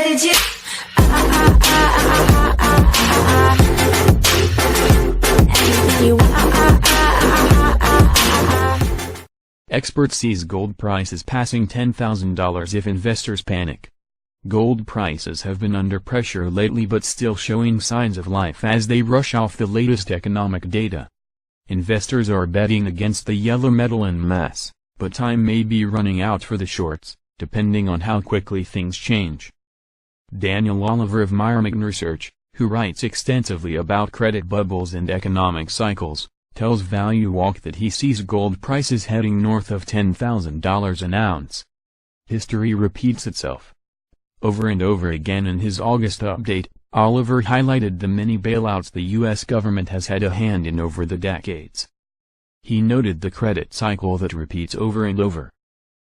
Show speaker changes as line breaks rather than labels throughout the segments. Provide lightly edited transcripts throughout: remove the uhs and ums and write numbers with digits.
did you? Anything you want.
Expert sees gold prices passing $10,000 if investors panic. Gold prices have been under pressure lately but still showing signs of life as they rush off the latest economic data. Investors are betting against the yellow metal en masse, but time may be running out for the shorts, depending on how quickly things change. Daniel Oliver of Myrmikan Research, who writes extensively about credit bubbles and economic cycles, tells ValueWalk that he sees gold prices heading north of $10,000 an ounce. History repeats itself. Over and over again in his August update, Oliver highlighted the many bailouts the U.S. government has had a hand in over the decades. He noted the credit cycle that repeats over and over.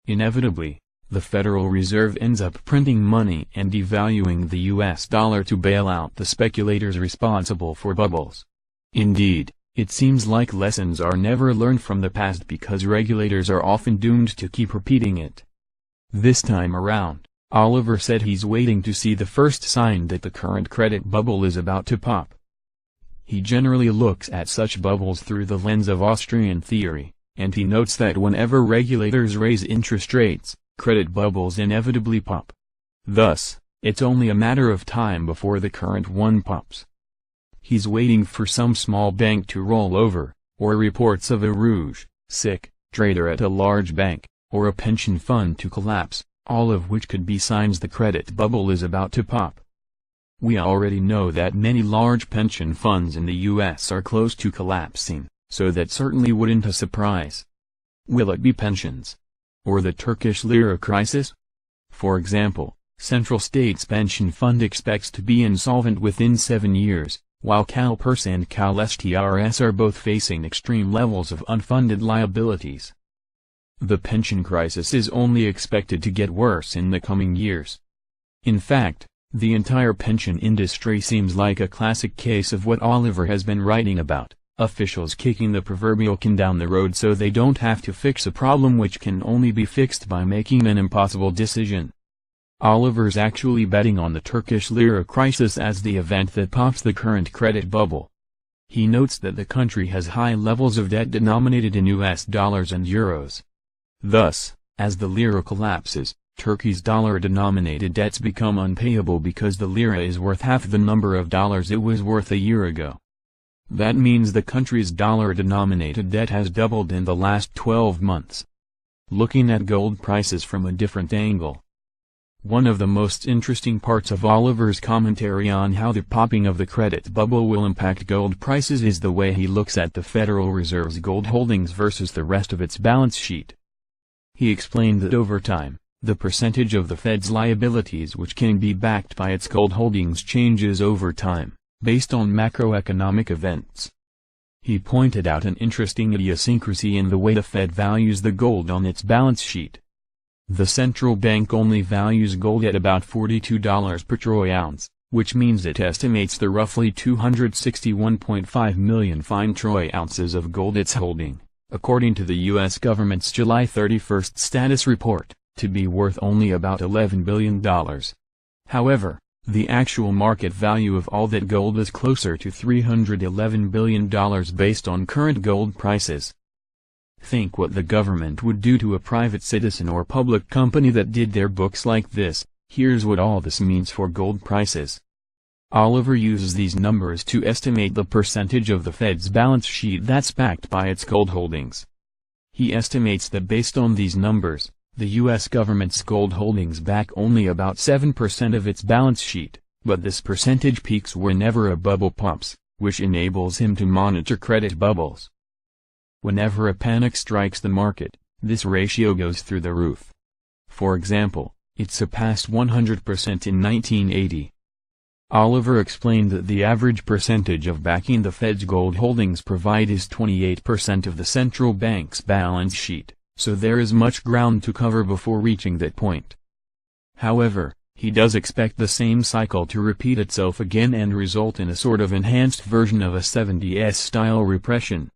Inevitably, the Federal Reserve ends up printing money and devaluing the U.S. dollar to bail out the speculators responsible for bubbles. Indeed, it seems like lessons are never learned from the past because regulators are often doomed to keep repeating it. This time around, Oliver said he's waiting to see the first sign that the current credit bubble is about to pop. He generally looks at such bubbles through the lens of Austrian theory, and he notes that whenever regulators raise interest rates, credit bubbles inevitably pop. Thus, it's only a matter of time before the current one pops. He's waiting for some small bank to roll over, or reports of a rouge, sick, trader at a large bank, or a pension fund to collapse, all of which could be signs the credit bubble is about to pop. We already know that many large pension funds in the U.S. are close to collapsing, so that certainly wouldn't a surprise. Will it be pensions? Or the Turkish lira crisis? For example, Central States Pension Fund expects to be insolvent within 7 years, while CalPERS and CalSTRS are both facing extreme levels of unfunded liabilities. The pension crisis is only expected to get worse in the coming years. In fact, the entire pension industry seems like a classic case of what Oliver has been writing about, officials kicking the proverbial can down the road so they don't have to fix a problem which can only be fixed by making an impossible decision. Oliver's actually betting on the Turkish lira crisis as the event that pops the current credit bubble. He notes that the country has high levels of debt denominated in US dollars and euros. Thus, as the lira collapses, Turkey's dollar-denominated debts become unpayable because the lira is worth half the number of dollars it was worth a year ago. That means the country's dollar-denominated debt has doubled in the last 12 months. Looking at gold prices from a different angle. One of the most interesting parts of Oliver's commentary on how the popping of the credit bubble will impact gold prices is the way he looks at the Federal Reserve's gold holdings versus the rest of its balance sheet. He explained that over time, the percentage of the Fed's liabilities which can be backed by its gold holdings changes over time, based on macroeconomic events. He pointed out an interesting idiosyncrasy in the way the Fed values the gold on its balance sheet. The central bank only values gold at about $42 per troy ounce, which means it estimates the roughly 261.5 million fine troy ounces of gold it's holding, according to the U.S. government's July 31 status report, to be worth only about $11 billion. However, the actual market value of all that gold is closer to $311 billion based on current gold prices. Think what the government would do to a private citizen or public company that did their books like this. Here's what all this means for gold prices. Oliver uses these numbers to estimate the percentage of the Fed's balance sheet that's backed by its gold holdings. He estimates that based on these numbers, the U.S. government's gold holdings back only about 7% of its balance sheet, but this percentage peaks whenever a bubble pops, which enables him to monitor credit bubbles. Whenever a panic strikes the market, this ratio goes through the roof. For example, it surpassed 100% in 1980. Oliver explained that the average percentage of backing the Fed's gold holdings provide is 28% of the central bank's balance sheet, so there is much ground to cover before reaching that point. However, he does expect the same cycle to repeat itself again and result in a sort of enhanced version of a 70s-style repression.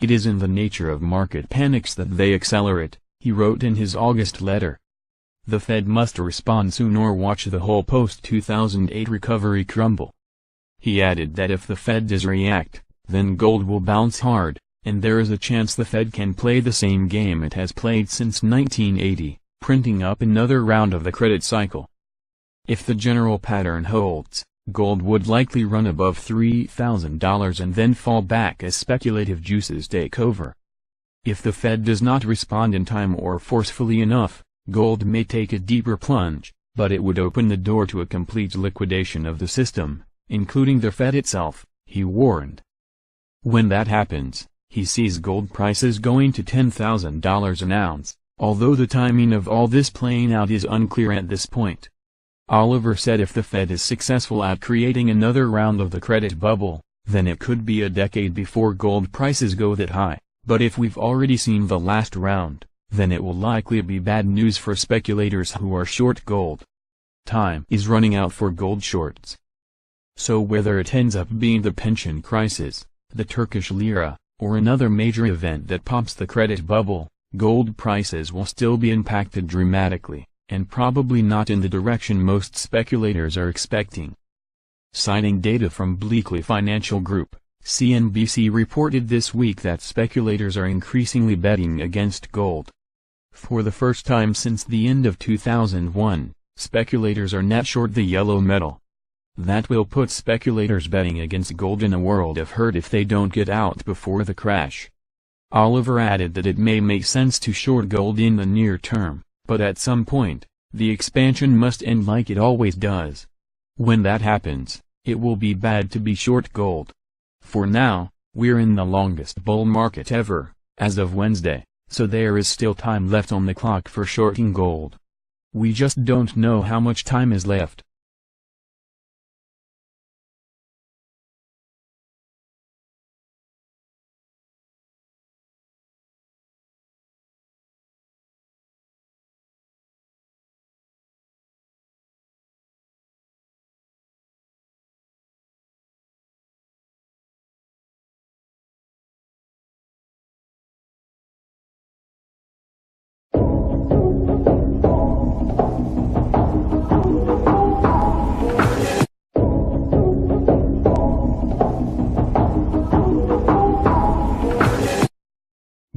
It is in the nature of market panics that they accelerate, he wrote in his August letter. the Fed must respond soon or watch the whole post-2008 recovery crumble. He added that if the Fed does react, then gold will bounce hard, and there is a chance the Fed can play the same game it has played since 1980, printing up another round of the credit cycle. If the general pattern holds, gold would likely run above $3,000 and then fall back as speculative juices take over. If the Fed does not respond in time or forcefully enough, gold may take a deeper plunge, but it would open the door to a complete liquidation of the system, including the Fed itself, he warned. When that happens, he sees gold prices going to $10,000 an ounce, although the timing of all this playing out is unclear at this point. Oliver said if the Fed is successful at creating another round of the credit bubble, then it could be a decade before gold prices go that high, but if we've already seen the last round, then it will likely be bad news for speculators who are short gold. Time is running out for gold shorts. So whether it ends up being the pension crisis, the Turkish lira, or another major event that pops the credit bubble, gold prices will still be impacted dramatically, and probably not in the direction most speculators are expecting. Citing data from Bleakley Financial Group, CNBC reported this week that speculators are increasingly betting against gold. For the first time since the end of 2001, speculators are net short the yellow metal. That will put speculators betting against gold in a world of hurt if they don't get out before the crash. Oliver added that it may make sense to short gold in the near term, but at some point, the expansion must end like it always does. When that happens, it will be bad to be short gold. For now, we're in the longest bull market ever, as of Wednesday, so there is still time left on the clock for shorting gold. We just don't know how much time is left.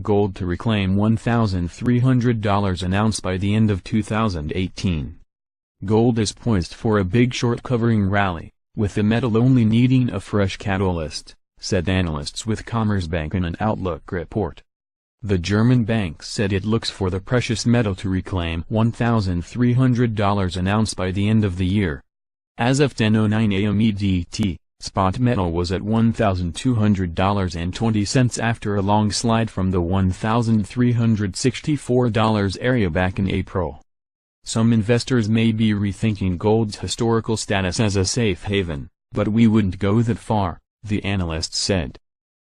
Gold to reclaim $1,300 an ounce by the end of 2018. Gold is poised for a big short covering rally, with the metal only needing a fresh catalyst, said analysts with Commerzbank in an Outlook report. The German bank said it looks for the precious metal to reclaim $1,300 an ounce by the end of the year. As of 10:09 a.m. EDT, spot metal was at $1,200.20 after a long slide from the $1,364 area back in April. Some investors may be rethinking gold's historical status as a safe haven, but we wouldn't go that far, the analyst said.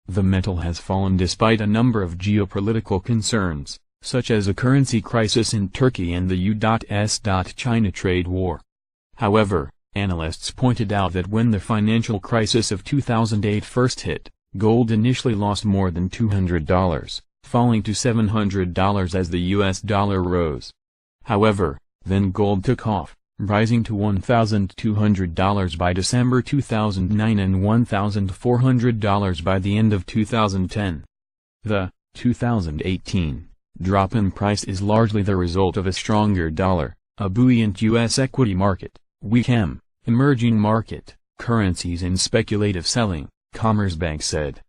The metal has fallen despite a number of geopolitical concerns, such as a currency crisis in Turkey and the U.S.-China trade war. However, analysts pointed out that when the financial crisis of 2008 first hit, gold initially lost more than $200, falling to $700 as the US dollar rose. However, then gold took off, rising to $1,200 by December 2009 and $1,400 by the end of 2010. The 2018 drop in price is largely the result of a stronger dollar, a buoyant U.S. equity market, weak emerging market currencies and speculative selling, Commerzbank said.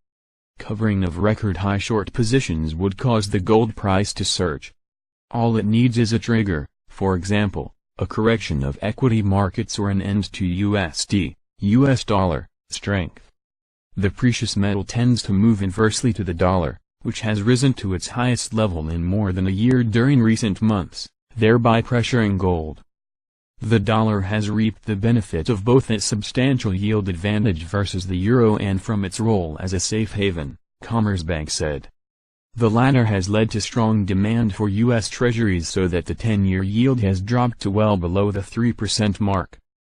Covering of record-high short positions would cause the gold price to surge. All it needs is a trigger, for example, a correction of equity markets or an end to USD, US dollar, strength. The precious metal tends to move inversely to the dollar, which has risen to its highest level in more than a year during recent months, thereby pressuring gold. The dollar has reaped the benefit of both its substantial yield advantage versus the euro and from its role as a safe haven, Commerzbank said. The latter has led to strong demand for U.S. Treasuries so that the 10-year yield has dropped to well below the 3% mark.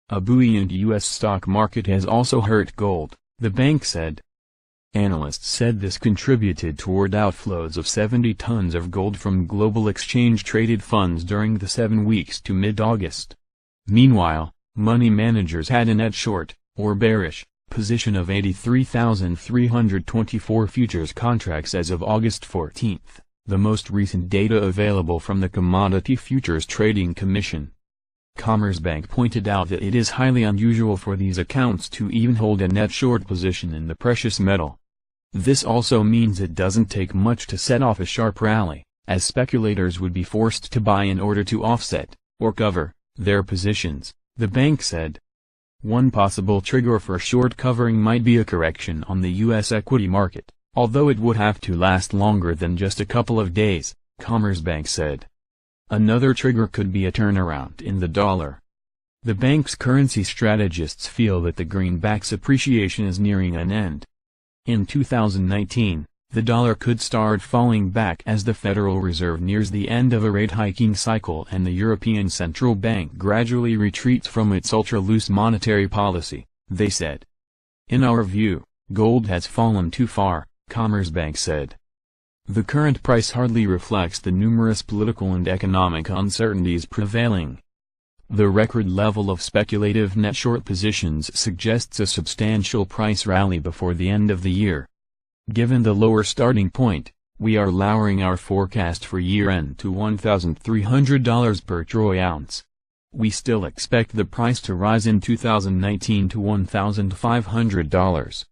A buoyant U.S. stock market has also hurt gold, the bank said. Analysts said this contributed toward outflows of 70 tons of gold from global exchange-traded funds during the 7 weeks to mid-August. Meanwhile, money managers had a net short, or bearish, position of 83,324 futures contracts as of August 14, the most recent data available from the Commodity Futures Trading Commission. Commerzbank pointed out that it is highly unusual for these accounts to even hold a net short position in the precious metal. This also means it doesn't take much to set off a sharp rally, as speculators would be forced to buy in order to offset, or cover, their positions, the bank said. One possible trigger for short covering might be a correction on the U.S. equity market, although it would have to last longer than just a couple of days, Commerzbank said. Another trigger could be a turnaround in the dollar. The bank's currency strategists feel that the greenback's appreciation is nearing an end. In 2019, the dollar could start falling back as the Federal Reserve nears the end of a rate-hiking cycle and the European Central Bank gradually retreats from its ultra-loose monetary policy, they said. In our view, gold has fallen too far, Commerzbank said. The current price hardly reflects the numerous political and economic uncertainties prevailing. The record level of speculative net short positions suggests a substantial price rally before the end of the year. Given the lower starting point, we are lowering our forecast for year-end to $1,300 per troy ounce. We still expect the price to rise in 2019 to $1,500.